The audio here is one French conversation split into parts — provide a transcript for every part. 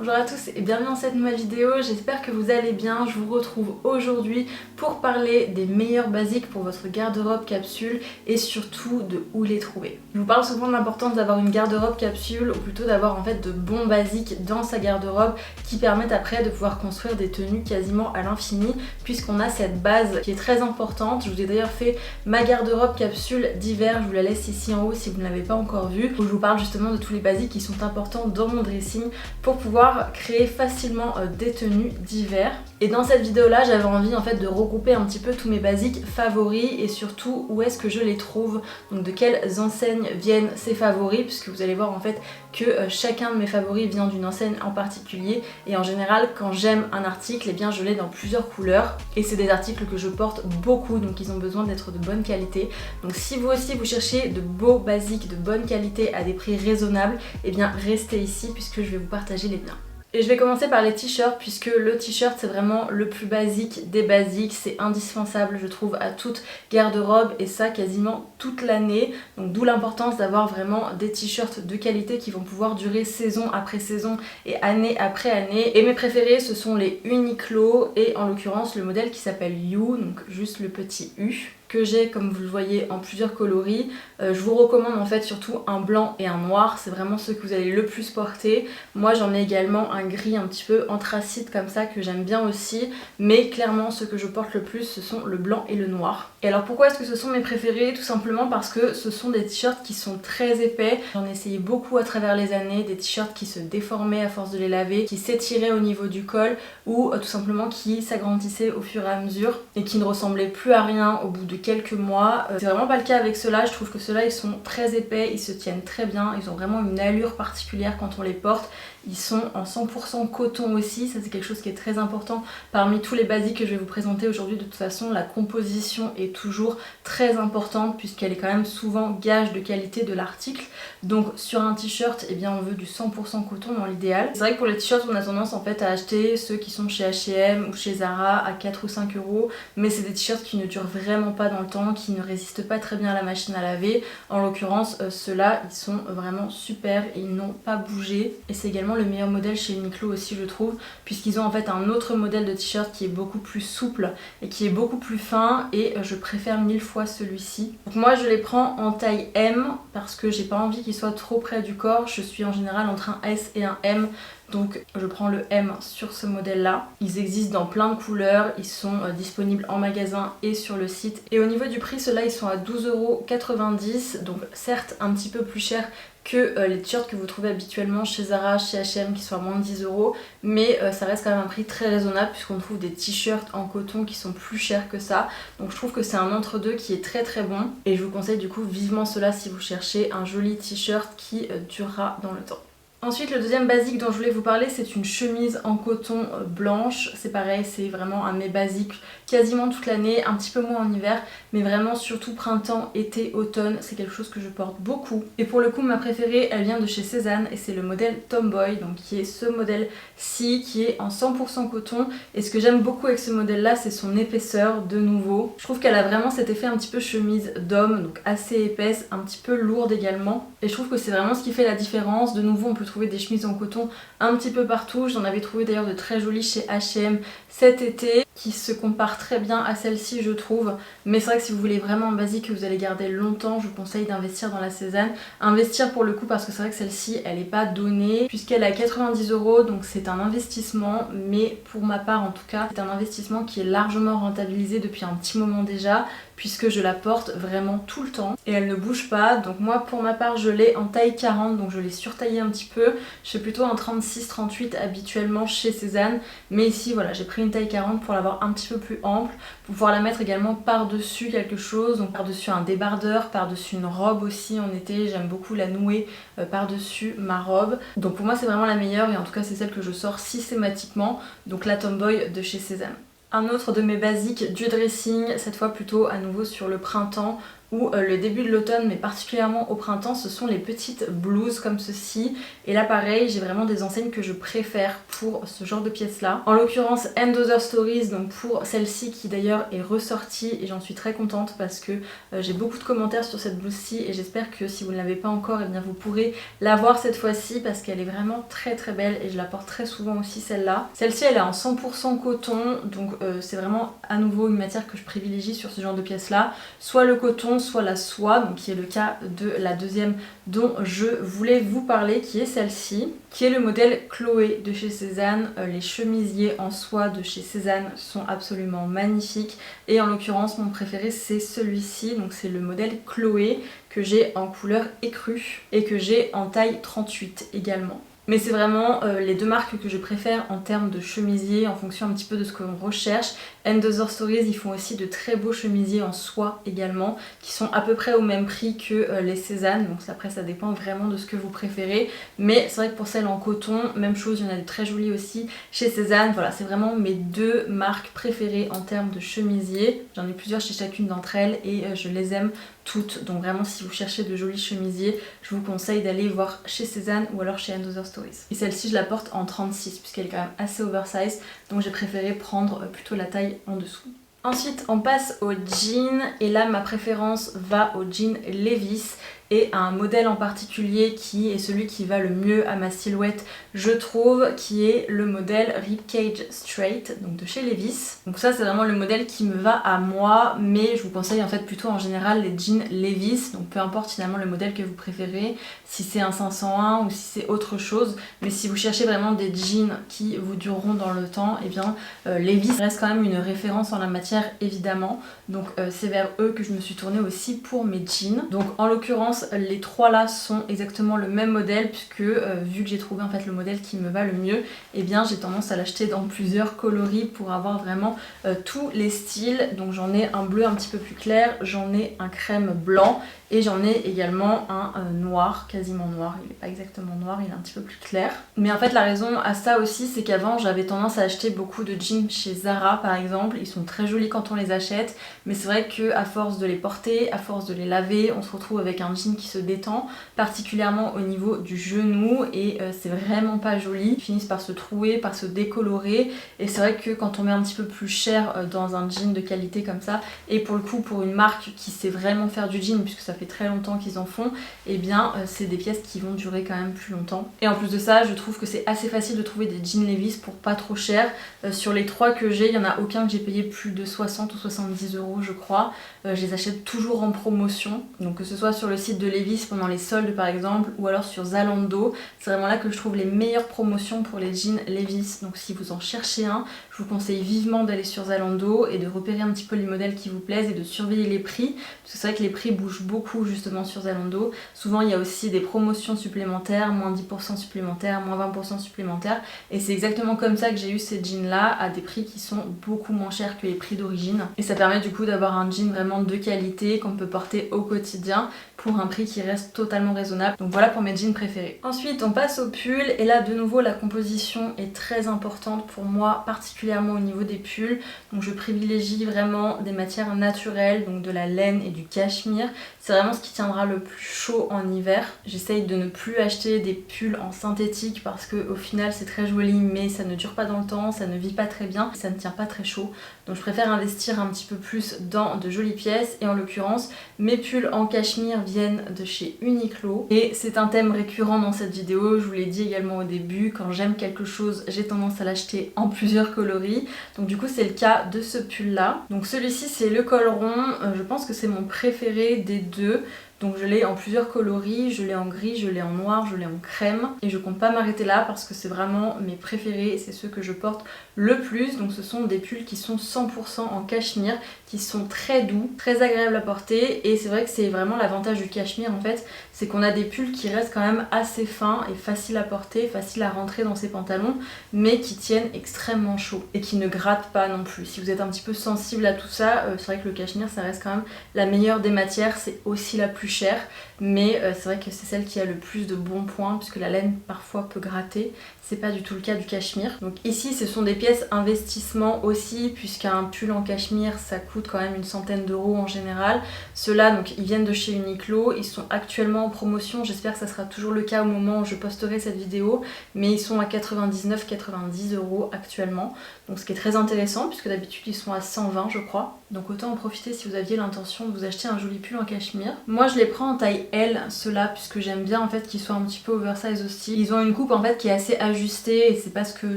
Bonjour à tous et bienvenue dans cette nouvelle vidéo, j'espère que vous allez bien. Je vous retrouve aujourd'hui pour parler des meilleurs basiques pour votre garde-robe capsule et surtout de où les trouver. Je vous parle souvent de l'importance d'avoir une garde-robe capsule ou plutôt d'avoir en fait de bons basiques dans sa garde-robe qui permettent après de pouvoir construire des tenues quasiment à l'infini puisqu'on a cette base qui est très importante. Je vous ai d'ailleurs fait ma garde-robe capsule d'hiver, je vous la laisse ici en haut si vous ne l'avez pas encore vue, où je vous parle justement de tous les basiques qui sont importants dans mon dressing pour pouvoir créer facilement des tenues d'hiver. Et dans cette vidéo là j'avais envie en fait de regrouper un petit peu tous mes basiques favoris et surtout où est-ce que je les trouve, donc de quelles enseignes viennent ces favoris, puisque vous allez voir en fait que chacun de mes favoris vient d'une enseigne en particulier et en général quand j'aime un article et bien je l'ai dans plusieurs couleurs et c'est des articles que je porte beaucoup donc ils ont besoin d'être de bonne qualité. Donc si vous aussi vous cherchez de beaux basiques de bonne qualité à des prix raisonnables, et bien restez ici puisque je vais vous partager les miens. Et je vais commencer par les t-shirts puisque le t-shirt c'est vraiment le plus basique des basiques, c'est indispensable je trouve à toute garde-robe et ça quasiment toute l'année, donc d'où l'importance d'avoir vraiment des t-shirts de qualité qui vont pouvoir durer saison après saison et année après année. Et mes préférés ce sont les Uniqlo et en l'occurrence le modèle qui s'appelle You, donc juste le petit U, que j'ai comme vous le voyez en plusieurs coloris. Je vous recommande en fait surtout un blanc et un noir, c'est vraiment ceux que vous allez le plus porter. Moi j'en ai également un gris un petit peu anthracite comme ça que j'aime bien aussi, mais clairement ceux que je porte le plus ce sont le blanc et le noir. Et alors pourquoi est-ce que ce sont mes préférés? Tout simplement parce que ce sont des t-shirts qui sont très épais. J'en ai essayé beaucoup à travers les années, des t-shirts qui se déformaient à force de les laver, qui s'étiraient au niveau du col ou tout simplement qui s'agrandissaient au fur et à mesure et qui ne ressemblaient plus à rien au bout de quelques mois. C'est vraiment pas le cas avec ceux-là, je trouve que ceux-là ils sont très épais, ils se tiennent très bien, ils ont vraiment une allure particulière quand on les porte. Ils sont en 100% coton aussi, ça c'est quelque chose qui est très important parmi tous les basiques que je vais vous présenter aujourd'hui. De toute façon la composition est toujours très importante puisqu'elle est quand même souvent gage de qualité de l'article. Donc sur un t-shirt eh bien on veut du 100% coton dans l'idéal. C'est vrai que pour les t-shirts on a tendance en fait à acheter ceux qui sont chez H&M ou chez Zara à 4 ou 5 euros, mais c'est des t-shirts qui ne durent vraiment pas dans le temps, qui ne résistent pas très bien à la machine à laver. En l'occurrence ceux-là ils sont vraiment super et ils n'ont pas bougé et c'est également le meilleur modèle chez Uniqlo aussi je trouve, puisqu'ils ont en fait un autre modèle de t-shirt qui est beaucoup plus souple et qui est beaucoup plus fin et je préfère 1000 fois celui-ci. Donc moi je les prends en taille M parce que j'ai pas envie qu'ils soient trop près du corps, je suis en général entre un S et un M. Donc je prends le M sur ce modèle là. Ils existent dans plein de couleurs, ils sont disponibles en magasin et sur le site. Et au niveau du prix, ceux-là ils sont à 12,90 €, donc certes un petit peu plus cher que les t-shirts que vous trouvez habituellement chez Zara, chez H&M qui sont à moins de 10 €, mais ça reste quand même un prix très raisonnable puisqu'on trouve des t-shirts en coton qui sont plus chers que ça. Donc je trouve que c'est un entre-deux qui est très très bon et je vous conseille du coup vivement cela si vous cherchez un joli t-shirt qui durera dans le temps. Ensuite, le deuxième basique dont je voulais vous parler, c'est une chemise en coton blanche. C'est pareil, c'est vraiment un de mes basiques quasiment toute l'année, un petit peu moins en hiver, mais vraiment surtout printemps, été, automne, c'est quelque chose que je porte beaucoup. Et pour le coup, ma préférée, elle vient de chez Cézanne et c'est le modèle Tomboy, donc qui est ce modèle-ci, qui est en 100% coton. Et ce que j'aime beaucoup avec ce modèle-là, c'est son épaisseur de nouveau. Je trouve qu'elle a vraiment cet effet un petit peu chemise d'homme, donc assez épaisse, un petit peu lourde également. Et je trouve que c'est vraiment ce qui fait la différence. De nouveau, on peut trouver des chemises en coton un petit peu partout. J'en avais trouvé d'ailleurs de très jolies chez H&M cet été qui se comparent très bien à celle-ci je trouve. Mais c'est vrai que si vous voulez vraiment un basique que vous allez garder longtemps, je vous conseille d'investir dans la Cézanne. Investir pour le coup parce que c'est vrai que celle-ci elle n'est pas donnée puisqu'elle est à 90 €, donc c'est un investissement, mais pour ma part en tout cas c'est un investissement qui est largement rentabilisé depuis un petit moment déjà puisque je la porte vraiment tout le temps et elle ne bouge pas. Donc moi pour ma part je l'ai en taille 40, donc je l'ai surtaillée un petit peu. Je fais plutôt un 36-38 habituellement chez Cézanne, mais ici voilà j'ai pris une taille 40 pour l'avoir un petit peu plus ample, pour pouvoir la mettre également par-dessus quelque chose, donc par-dessus un débardeur, par-dessus une robe aussi en été. J'aime beaucoup la nouer par-dessus ma robe, donc pour moi c'est vraiment la meilleure et en tout cas c'est celle que je sors systématiquement, donc la Tomboy de chez Cézanne. Un autre de mes basiques du dressing, cette fois plutôt à nouveau sur le printemps, ou le début de l'automne, mais particulièrement au printemps, ce sont les petites blouses comme ceci. Et là pareil, j'ai vraiment des enseignes que je préfère pour ce genre de pièces là. En l'occurrence And Other Stories, donc pour celle-ci qui d'ailleurs est ressortie, et j'en suis très contente parce que j'ai beaucoup de commentaires sur cette blouse-ci et j'espère que si vous ne l'avez pas encore, eh bien vous pourrez la voir cette fois-ci parce qu'elle est vraiment très très belle et je la porte très souvent aussi celle-là. Celle-ci elle est en 100% coton, donc c'est vraiment à nouveau une matière que je privilégie sur ce genre de pièces là, soit le coton, soit la soie, donc qui est le cas de la deuxième dont je voulais vous parler, qui est celle-ci, qui est le modèle Chloé de chez Cézanne. Les chemisiers en soie de chez Cézanne sont absolument magnifiques et en l'occurrence mon préféré c'est celui-ci, donc c'est le modèle Chloé que j'ai en couleur écrue et que j'ai en taille 38 également. Mais c'est vraiment les deux marques que je préfère en termes de chemisiers en fonction un petit peu de ce qu'on recherche. And Other Stories, ils font aussi de très beaux chemisiers en soie également, qui sont à peu près au même prix que les Cézanne. Donc après ça dépend vraiment de ce que vous préférez. Mais c'est vrai que pour celles en coton, même chose, il y en a de très jolies aussi chez Cézanne. Voilà, c'est vraiment mes deux marques préférées en termes de chemisiers. J'en ai plusieurs chez chacune d'entre elles et je les aime toutes. Donc vraiment si vous cherchez de jolis chemisiers, je vous conseille d'aller voir chez Cézanne ou alors chez And Other Stories. Et celle-ci je la porte en 36 puisqu'elle est quand même assez oversize, donc j'ai préféré prendre plutôt la taille en dessous. Ensuite on passe au jean et là ma préférence va au jean Levi's et à un modèle en particulier qui est celui qui va le mieux à ma silhouette je trouve, qui est le modèle Ribcage Straight, donc de chez Levi's. Donc ça c'est vraiment le modèle qui me va à moi, mais je vous conseille en fait plutôt en général les jeans Levi's, donc peu importe finalement le modèle que vous préférez, si c'est un 501 ou si c'est autre chose, mais si vous cherchez vraiment des jeans qui vous dureront dans le temps, et bien Levi's reste quand même une référence en la matière évidemment, donc c'est vers eux que je me suis tournée aussi pour mes jeans. Donc en l'occurrence les trois là sont exactement le même modèle puisque vu que j'ai trouvé en fait le modèle qui me va le mieux, et bien j'ai tendance à l'acheter dans plusieurs coloris pour avoir vraiment tous les styles. Donc j'en ai un bleu un petit peu plus clair, j'en ai un crème blanc et j'en ai également un noir, quasiment noir, il n'est pas exactement noir, il est un petit peu plus clair. Mais en fait la raison à ça aussi c'est qu'avant j'avais tendance à acheter beaucoup de jeans chez Zara par exemple, ils sont très jolis quand on les achète, mais c'est vrai qu'à force de les porter, à force de les laver, on se retrouve avec un jean qui se détend, particulièrement au niveau du genou et c'est vraiment pas joli, ils finissent par se trouer, par se décolorer et c'est vrai que quand on met un petit peu plus cher dans un jean de qualité comme ça, et pour le coup pour une marque qui sait vraiment faire du jean puisque ça fait très longtemps qu'ils en font, et bien c'est des pièces qui vont durer quand même plus longtemps. Et en plus de ça je trouve que c'est assez facile de trouver des jeans Levi's pour pas trop cher. Sur les trois que j'ai, il n'y en a aucun que j'ai payé plus de 60 ou 70 € je crois. Je les achète toujours en promotion, donc que ce soit sur le site de Levi's pendant les soldes par exemple, ou alors sur Zalando, c'est vraiment là que je trouve les meilleures promotions pour les jeans Levi's. Donc si vous en cherchez un, je vous conseille vivement d'aller sur Zalando et de repérer un petit peu les modèles qui vous plaisent et de surveiller les prix, parce que c'est vrai que les prix bougent beaucoup justement sur Zalando. Souvent il y a aussi des promotions supplémentaires, moins 10% supplémentaires, moins 20% supplémentaires, et c'est exactement comme ça que j'ai eu ces jeans là à des prix qui sont beaucoup moins chers que les prix d'origine, et ça permet du coup d'avoir un jean vraiment de qualité qu'on peut porter au quotidien pour un prix qui reste totalement raisonnable. Donc voilà pour mes jeans préférés. Ensuite on passe aux pulls et là de nouveau la composition est très importante pour moi, particulièrement au niveau des pulls. Donc je privilégie vraiment des matières naturelles, donc de la laine et du cachemire. C'est vraiment ce qui tiendra le plus chaud en hiver. J'essaye de ne plus acheter des pulls en synthétique parce qu'au final c'est très joli mais ça ne dure pas dans le temps, ça ne vit pas très bien, ça ne tient pas très chaud. Donc je préfère investir un petit peu plus dans de jolies pièces et en l'occurrence mes pulls en cachemire viennent de chez Uniqlo et c'est un thème récurrent dans cette vidéo, je vous l'ai dit également au début, quand j'aime quelque chose j'ai tendance à l'acheter en plusieurs coloris, donc du coup c'est le cas de ce pull là. Donc celui-ci c'est le col rond, je pense que c'est mon préféré des deux. Donc je l'ai en plusieurs coloris, je l'ai en gris, je l'ai en noir, je l'ai en crème. Et je compte pas m'arrêter là parce que c'est vraiment mes préférés, c'est ceux que je porte le plus. Donc ce sont des pulls qui sont 100% en cachemire, qui sont très doux, très agréables à porter. Et c'est vrai que c'est vraiment l'avantage du cachemire en fait, c'est qu'on a des pulls qui restent quand même assez fins et faciles à porter, faciles à rentrer dans ses pantalons, mais qui tiennent extrêmement chaud et qui ne grattent pas non plus. Si vous êtes un petit peu sensible à tout ça, c'est vrai que le cachemire ça reste quand même la meilleure des matières, c'est aussi la plus chère, mais c'est vrai que c'est celle qui a le plus de bons points puisque la laine parfois peut gratter. C'est pas du tout le cas du cachemire. Donc ici ce sont des pièces investissement aussi, puisqu'un pull en cachemire ça coûte quand même une centaine d'euros en général. Ceux-là donc ils viennent de chez Uniqlo, ils sont actuellement en promotion, j'espère que ça sera toujours le cas au moment où je posterai cette vidéo, mais ils sont à 99-90 euros actuellement. Donc ce qui est très intéressant puisque d'habitude ils sont à 120 je crois. Donc autant en profiter si vous aviez l'intention de vous acheter un joli pull en cachemire. Moi je les prends en taille L ceux-là, puisque j'aime bien en fait qu'ils soient un petit peu oversize aussi. Ils ont une coupe en fait qui est assez ajustée et c'est pas ce que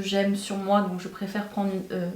j'aime sur moi, donc je préfère prendre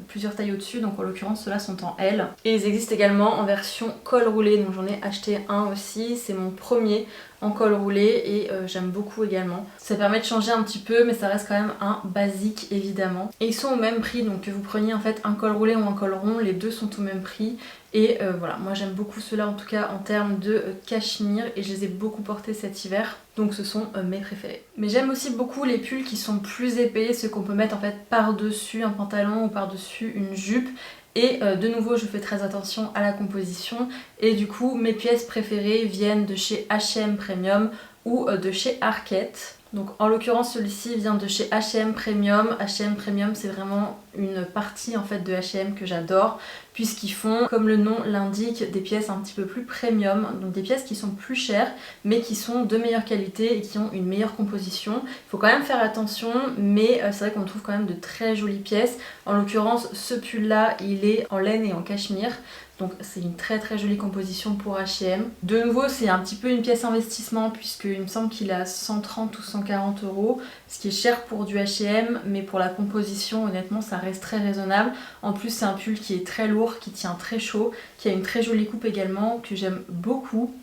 plusieurs tailles au-dessus. Donc en l'occurrence ceux-là sont en L. Et ils existent également en version col roulé, donc j'en ai acheté un aussi, c'est mon premier en col roulé et j'aime beaucoup également. Ça permet de changer un petit peu mais ça reste quand même un basique évidemment. Et ils sont au même prix, donc que vous preniez en fait un col roulé ou un col rond, les deux sont au même prix. Et voilà, moi j'aime beaucoup ceux-là en tout cas en termes de cachemire et je les ai beaucoup portés cet hiver. Donc ce sont mes préférés. Mais j'aime aussi beaucoup les pulls qui sont plus épais, ceux qu'on peut mettre en fait par-dessus un pantalon ou par-dessus une jupe. Et de nouveau je fais très attention à la composition et du coup mes pièces préférées viennent de chez H&M Premium ou de chez Arket. Donc en l'occurrence celui-ci vient de chez H&M Premium. H&M Premium c'est vraiment une partie en fait de H&M que j'adore, puisqu'ils font, comme le nom l'indique, des pièces un petit peu plus premium, donc des pièces qui sont plus chères mais qui sont de meilleure qualité et qui ont une meilleure composition. Il faut quand même faire attention, mais c'est vrai qu'on trouve quand même de très jolies pièces. En l'occurrence ce pull là il est en laine et en cachemire. Donc c'est une très très jolie composition pour H&M. De nouveau c'est un petit peu une pièce investissement puisqu'il me semble qu'il est à 130 ou 140 euros, ce qui est cher pour du H&M, mais pour la composition honnêtement ça reste très raisonnable. En plus c'est un pull qui est très lourd, qui tient très chaud, qui a une très jolie coupe également, que j'aime beaucoup.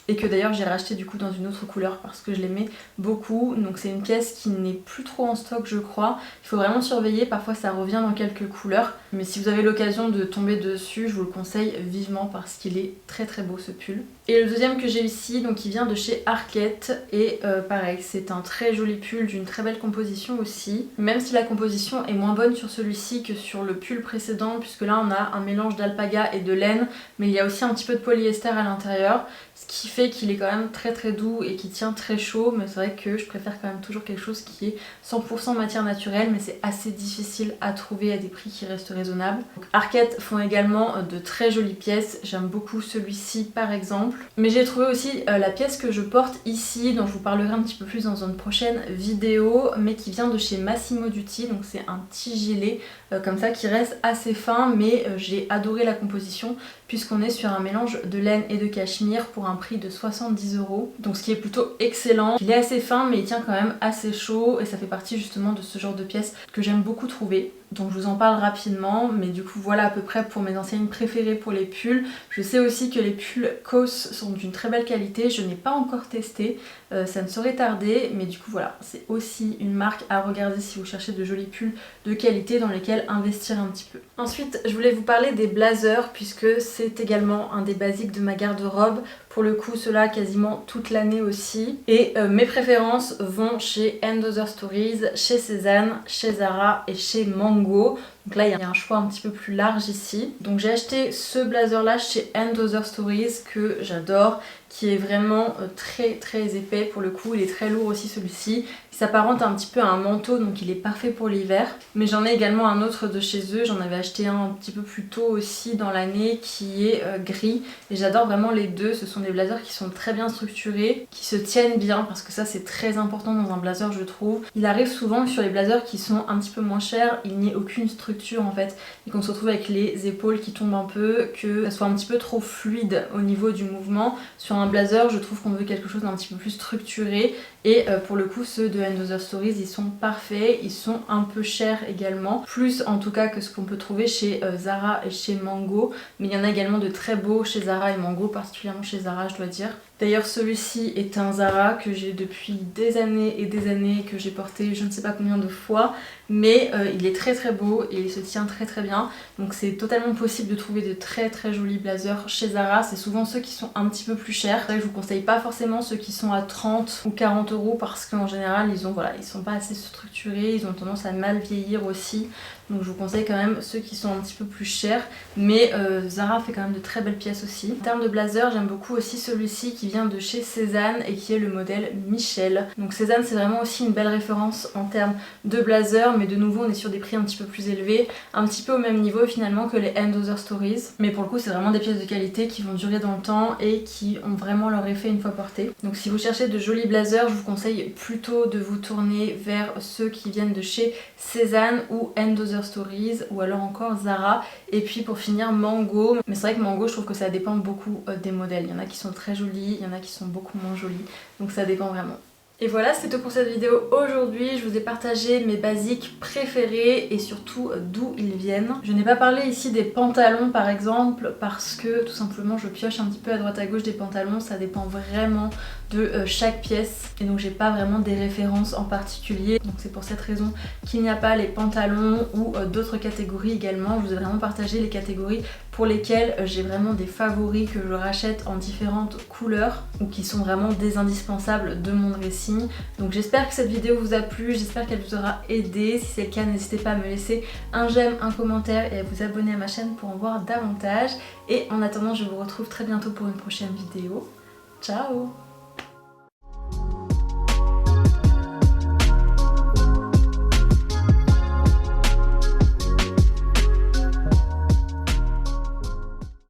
Et que d'ailleurs j'ai racheté du coup dans une autre couleur parce que je l'aimais beaucoup. Donc c'est une pièce qui n'est plus trop en stock je crois. Il faut vraiment surveiller, parfois ça revient dans quelques couleurs. Mais si vous avez l'occasion de tomber dessus, je vous le conseille vivement parce qu'il est très très beau ce pull. Et le deuxième que j'ai ici, donc il vient de chez Arket. Et pareil, c'est un très joli pull d'une très belle composition aussi. Même si la composition est moins bonne sur celui-ci que sur le pull précédent, puisque là on a un mélange d'alpaga et de laine, mais il y a aussi un petit peu de polyester à l'intérieur. Ce qui fait qu'il est quand même très très doux et qui tient très chaud, mais c'est vrai que je préfère quand même toujours quelque chose qui est 100% matière naturelle, mais c'est assez difficile à trouver à des prix qui restent raisonnables. Donc Arket font également de très jolies pièces, j'aime beaucoup celui-ci par exemple. Mais j'ai trouvé aussi la pièce que je porte ici, dont je vous parlerai un petit peu plus dans une prochaine vidéo, mais qui vient de chez Massimo Dutti, donc c'est un petit gilet comme ça qui reste assez fin, mais j'ai adoré la composition puisqu'on est sur un mélange de laine et de cachemire pour un prix de 70 euros, donc ce qui est plutôt excellent. Il est assez fin mais il tient quand même assez chaud et ça fait partie justement de ce genre de pièces que j'aime beaucoup trouver. Donc je vous en parle rapidement, mais du coup voilà à peu près pour mes enseignes préférées pour les pulls. Je sais aussi que les pulls COS sont d'une très belle qualité, je n'ai pas encore testé, ça ne saurait tarder, mais du coup voilà, c'est aussi une marque à regarder si vous cherchez de jolis pulls de qualité dans lesquels investir un petit peu. Ensuite je voulais vous parler des blazers puisque c'est également un des basiques de ma garde-robe. Pour le coup cela quasiment toute l'année aussi. Et mes préférences vont chez &Other Stories, chez Cézanne, chez Zara et chez Mango. Donc là il y a un choix un petit peu plus large ici. Donc j'ai acheté ce blazer là chez &Other Stories que j'adore, qui est vraiment très très épais pour le coup, il est très lourd aussi celui-ci. Il s'apparente un petit peu à un manteau donc il est parfait pour l'hiver. Mais j'en ai également un autre de chez eux, j'en avais acheté un petit peu plus tôt aussi dans l'année qui est gris. Et j'adore vraiment les deux, ce sont des blazers qui sont très bien structurés, qui se tiennent bien parce que ça c'est très important dans un blazer je trouve. Il arrive souvent que sur les blazers qui sont un petit peu moins chers, il n'y ait aucune structure en fait et qu'on se retrouve avec les épaules qui tombent un peu, que ça soit un petit peu trop fluide au niveau du mouvement. Sur un blazer je trouve qu'on veut quelque chose d'un petit peu plus structuré et pour le coup ceux de &Other Stories ils sont parfaits, ils sont un peu chers également, plus en tout cas que ce qu'on peut trouver chez Zara et chez Mango, mais il y en a également de très beaux chez Zara et Mango, particulièrement chez Zara je dois dire. D'ailleurs celui-ci est un Zara que j'ai depuis des années et des années, que j'ai porté je ne sais pas combien de fois, mais il est très très beau et il se tient très très bien. Donc c'est totalement possible de trouver de très très jolis blazers chez Zara, c'est souvent ceux qui sont un petit peu plus chers. Je vous conseille pas forcément ceux qui sont à 30 ou 40 euros parce qu'en général ils sont pas assez structurés, ils ont tendance à mal vieillir aussi. Donc je vous conseille quand même ceux qui sont un petit peu plus chers, mais Zara fait quand même de très belles pièces aussi. En termes de blazer j'aime beaucoup aussi celui-ci qui vient de chez Cézanne et qui est le modèle Michel. Donc Cézanne c'est vraiment aussi une belle référence en termes de blazer, mais de nouveau on est sur des prix un petit peu plus élevés, un petit peu au même niveau finalement que les End Other Stories, mais pour le coup c'est vraiment des pièces de qualité qui vont durer dans le temps et qui ont vraiment leur effet une fois portées. Donc si vous cherchez de jolis blazers, je vous conseille plutôt de vous tourner vers ceux qui viennent de chez Cézanne ou End Other Stories ou alors encore Zara. Et puis pour finir Mango, mais c'est vrai que Mango je trouve que ça dépend beaucoup des modèles, il y en a qui sont très jolis, il y en a qui sont beaucoup moins jolis, donc ça dépend vraiment. Et voilà, c'est tout pour cette vidéo aujourd'hui. Je vous ai partagé mes basiques préférés et surtout d'où ils viennent. Je n'ai pas parlé ici des pantalons par exemple parce que tout simplement je pioche un petit peu à droite à gauche des pantalons, ça dépend vraiment de chaque pièce et donc j'ai pas vraiment des références en particulier, donc c'est pour cette raison qu'il n'y a pas les pantalons ou d'autres catégories également. Je vous ai vraiment partagé les catégories pour lesquelles j'ai vraiment des favoris que je rachète en différentes couleurs ou qui sont vraiment des indispensables de mon dressing. Donc j'espère que cette vidéo vous a plu, j'espère qu'elle vous aura aidé. Si c'est le cas, n'hésitez pas à me laisser un j'aime, un commentaire et à vous abonner à ma chaîne pour en voir davantage. Et en attendant, je vous retrouve très bientôt pour une prochaine vidéo. Ciao!